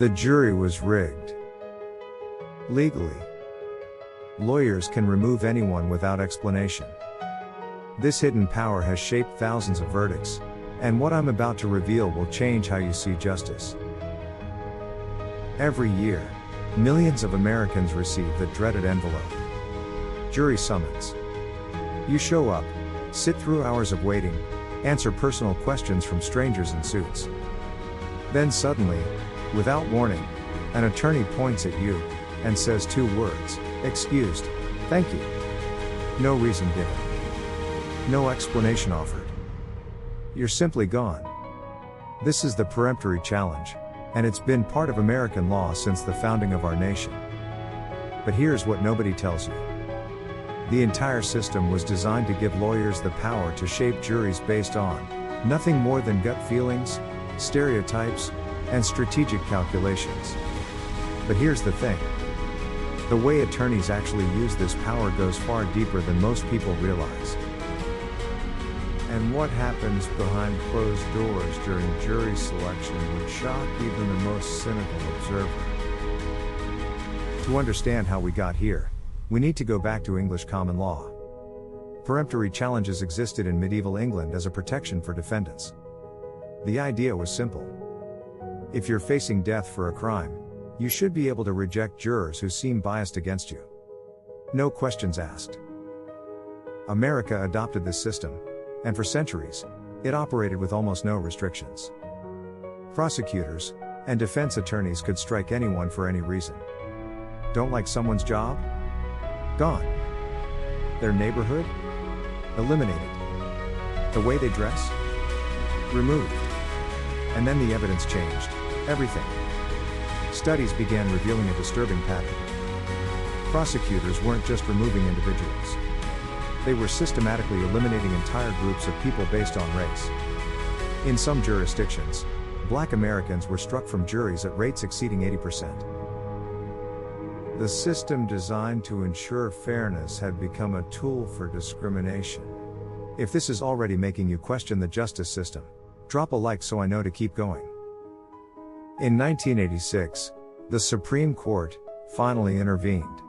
The jury was rigged. Legally, lawyers can remove anyone without explanation. This hidden power has shaped thousands of verdicts, and what I'm about to reveal will change how you see justice. Every year, millions of Americans receive the dreaded envelope. Jury summons. You show up, sit through hours of waiting, answer personal questions from strangers in suits. Then suddenly, without warning, an attorney points at you and says 2 words, "Excused, thank you." No reason given. No explanation offered. You're simply gone. This is the peremptory challenge, and it's been part of American law since the founding of our nation. But here's what nobody tells you. The entire system was designed to give lawyers the power to shape juries based on nothing more than gut feelings, stereotypes, and strategic calculations. But here's the thing. The way attorneys actually use this power goes far deeper than most people realize. And what happens behind closed doors during jury selection would shock even the most cynical observer. To understand how we got here, we need to go back to English common law. Peremptory challenges existed in medieval England as a protection for defendants. The idea was simple. If you're facing death for a crime, you should be able to reject jurors who seem biased against you. No questions asked. America adopted this system, and for centuries, it operated with almost no restrictions. Prosecutors and defense attorneys could strike anyone for any reason. Don't like someone's job? Gone. Their neighborhood? Eliminated. The way they dress? Removed. And then the evidence changed. Everything. Studies began revealing a disturbing pattern. Prosecutors weren't just removing individuals. They were systematically eliminating entire groups of people based on race. In some jurisdictions, Black Americans were struck from juries at rates exceeding 80%. The system designed to ensure fairness had become a tool for discrimination. If this is already making you question the justice system, drop a like so I know to keep going. In 1986, the Supreme Court finally intervened.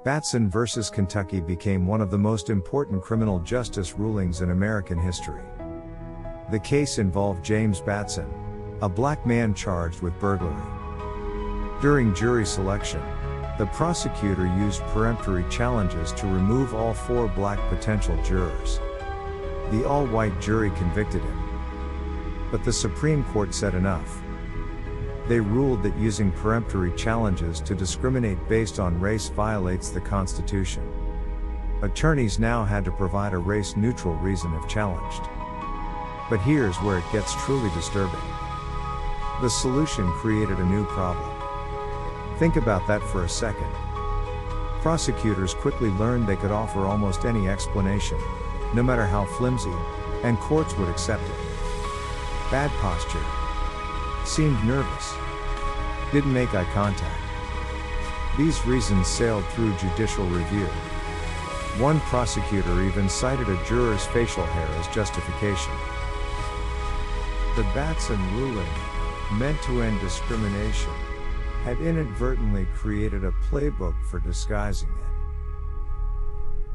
Batson versus Kentucky became one of the most important criminal justice rulings in American history. The case involved James Batson, a black man charged with burglary. During jury selection, the prosecutor used peremptory challenges to remove all 4 black potential jurors. The all-white jury convicted him. But the Supreme Court said enough. They ruled that using peremptory challenges to discriminate based on race violates the Constitution. Attorneys now had to provide a race-neutral reason if challenged. But here's where it gets truly disturbing. The solution created a new problem. Think about that for a second. Prosecutors quickly learned they could offer almost any explanation, no matter how flimsy, and courts would accept it. Bad posture. Seemed nervous. Didn't make eye contact. These reasons sailed through judicial review. One prosecutor even cited a juror's facial hair as justification. The Batson ruling, meant to end discrimination, had inadvertently created a playbook for disguising it.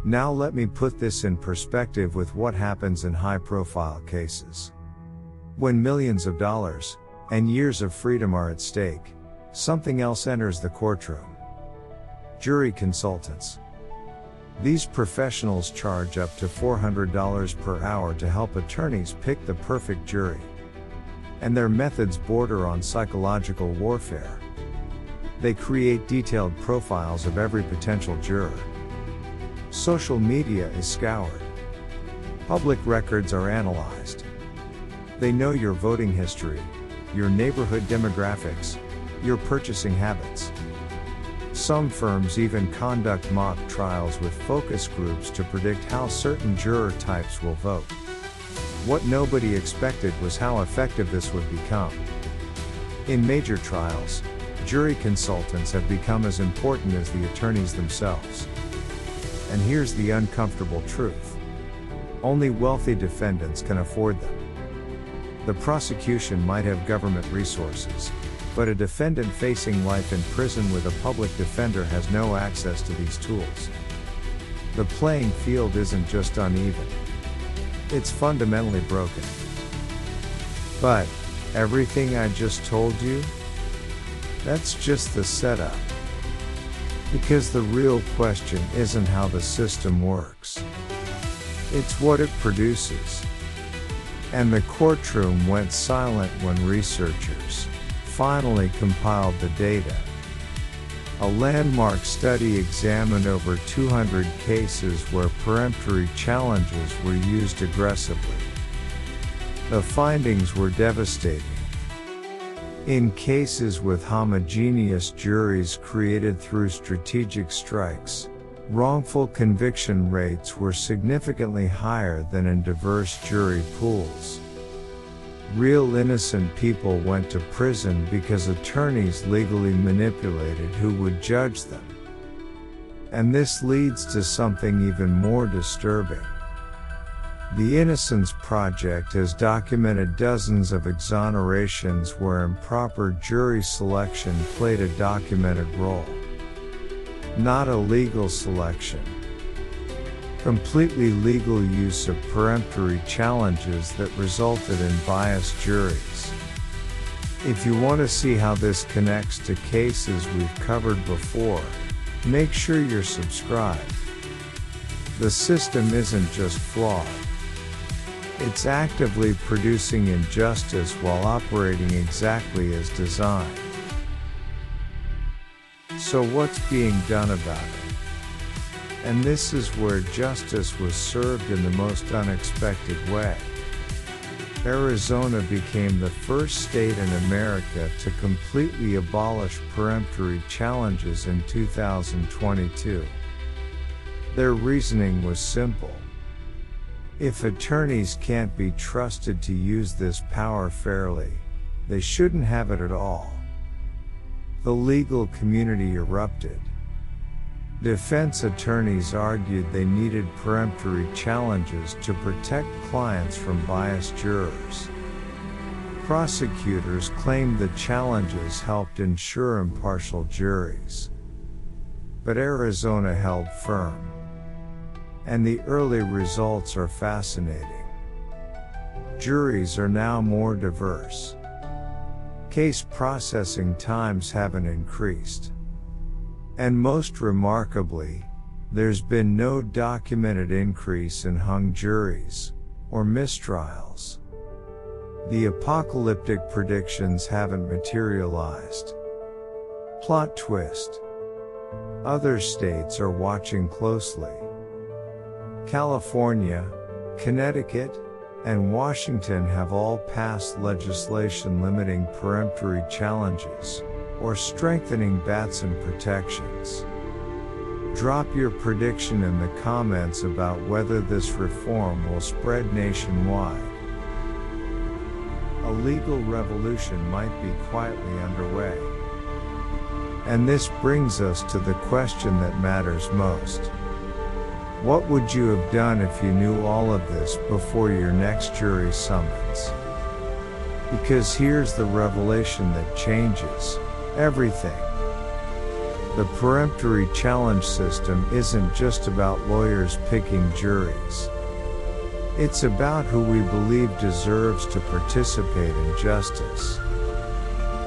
Now let me put this in perspective with what happens in high-profile cases. When millions of dollars and years of freedom are at stake, something else enters the courtroom. Jury consultants. These professionals charge up to $400 per hour to help attorneys pick the perfect jury. And their methods border on psychological warfare. They create detailed profiles of every potential juror. Social media is scoured. Public records are analyzed. They know your voting history, your neighborhood demographics, your purchasing habits. Some firms even conduct mock trials with focus groups to predict how certain juror types will vote. What nobody expected was how effective this would become. In major trials, jury consultants have become as important as the attorneys themselves. And here's the uncomfortable truth. Only wealthy defendants can afford them. The prosecution might have government resources, But a defendant facing life in prison with a public defender has no access to these tools. The playing field isn't just uneven. It's fundamentally broken. But, everything I just told you? That's just the setup. Because the real question isn't how the system works. It's what it produces. And the courtroom went silent when researchers finally compiled the data. A landmark study examined over 200 cases where peremptory challenges were used aggressively. The findings were devastating. In cases with homogeneous juries created through strategic strikes, wrongful conviction rates were significantly higher than in diverse jury pools. Real innocent people went to prison because attorneys legally manipulated who would judge them. And this leads to something even more disturbing. The Innocence Project has documented dozens of exonerations where improper jury selection played a documented role. Not illegal selection. Completely legal use of peremptory challenges that resulted in biased juries. If you want to see how this connects to cases we've covered before, make sure you're subscribed. The system isn't just flawed. It's actively producing injustice while operating exactly as designed. So what's being done about it? And this is where justice was served in the most unexpected way. Arizona became the first state in America to completely abolish peremptory challenges in 2022. Their reasoning was simple. If attorneys can't be trusted to use this power fairly, they shouldn't have it at all. The legal community erupted. Defense attorneys argued they needed peremptory challenges to protect clients from biased jurors. Prosecutors claimed the challenges helped ensure impartial juries. But Arizona held firm. And the early results are fascinating. Juries are now more diverse. Case processing times haven't increased. And most remarkably, there's been no documented increase in hung juries, or mistrials. The apocalyptic predictions haven't materialized. Plot twist. Other states are watching closely. California, Connecticut, and Washington have all passed legislation limiting peremptory challenges, or strengthening Batson protections. Drop your prediction in the comments about whether this reform will spread nationwide. A legal revolution might be quietly underway. And this brings us to the question that matters most. What would you have done if you knew all of this before your next jury summons? Because here's the revelation that changes everything. The peremptory challenge system isn't just about lawyers picking juries. It's about who we believe deserves to participate in justice.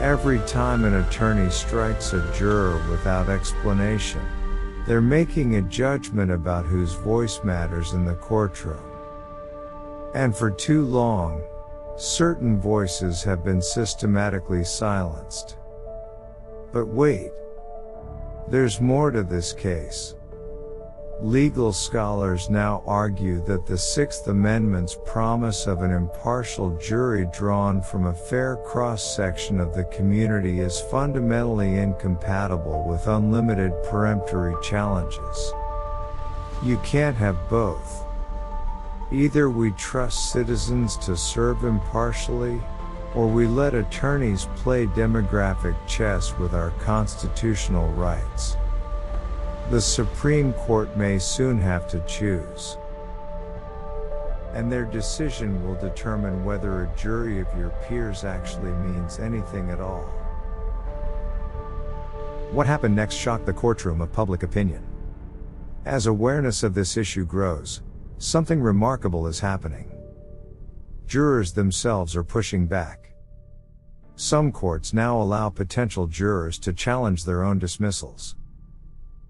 Every time an attorney strikes a juror without explanation, they're making a judgment about whose voice matters in the courtroom. And for too long, certain voices have been systematically silenced. But wait, there's more to this case. Legal scholars now argue that the Sixth Amendment's promise of an impartial jury drawn from a fair cross-section of the community is fundamentally incompatible with unlimited peremptory challenges. You can't have both. Either we trust citizens to serve impartially, or we let attorneys play demographic chess with our constitutional rights. The Supreme Court may soon have to choose. And their decision will determine whether a jury of your peers actually means anything at all. What happened next shocked the courtroom of public opinion. As awareness of this issue grows, something remarkable is happening. Jurors themselves are pushing back. Some courts now allow potential jurors to challenge their own dismissals.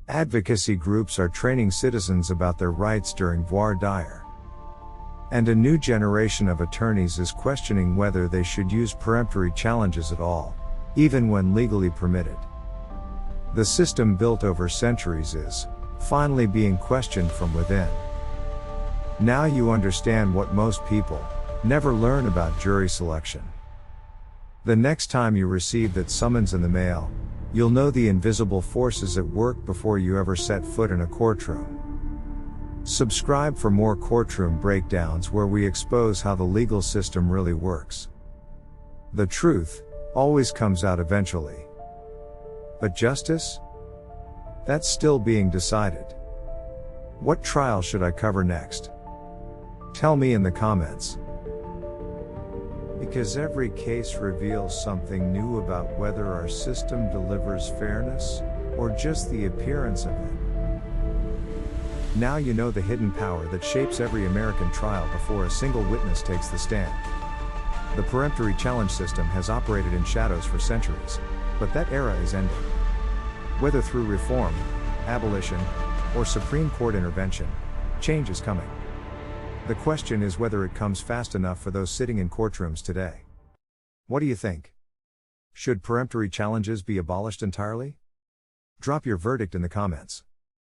Advocacy groups are training citizens about their rights during voir dire. And a new generation of attorneys is questioning whether they should use peremptory challenges at all, even when legally permitted. The system built over centuries is finally being questioned from within. Now you understand what most people never learn about jury selection. The next time you receive that summons in the mail, you'll know the invisible forces at work before you ever set foot in a courtroom. Subscribe for more courtroom breakdowns where we expose how the legal system really works. The truth always comes out eventually. But justice? That's still being decided. What trial should I cover next? Tell me in the comments. Because every case reveals something new about whether our system delivers fairness, or just the appearance of it. Now you know the hidden power that shapes every American trial before a single witness takes the stand. The peremptory challenge system has operated in shadows for centuries, but that era is ending. Whether through reform, abolition, or Supreme Court intervention, change is coming. The question is whether it comes fast enough for those sitting in courtrooms today. What do you think? Should peremptory challenges be abolished entirely? Drop your verdict in the comments.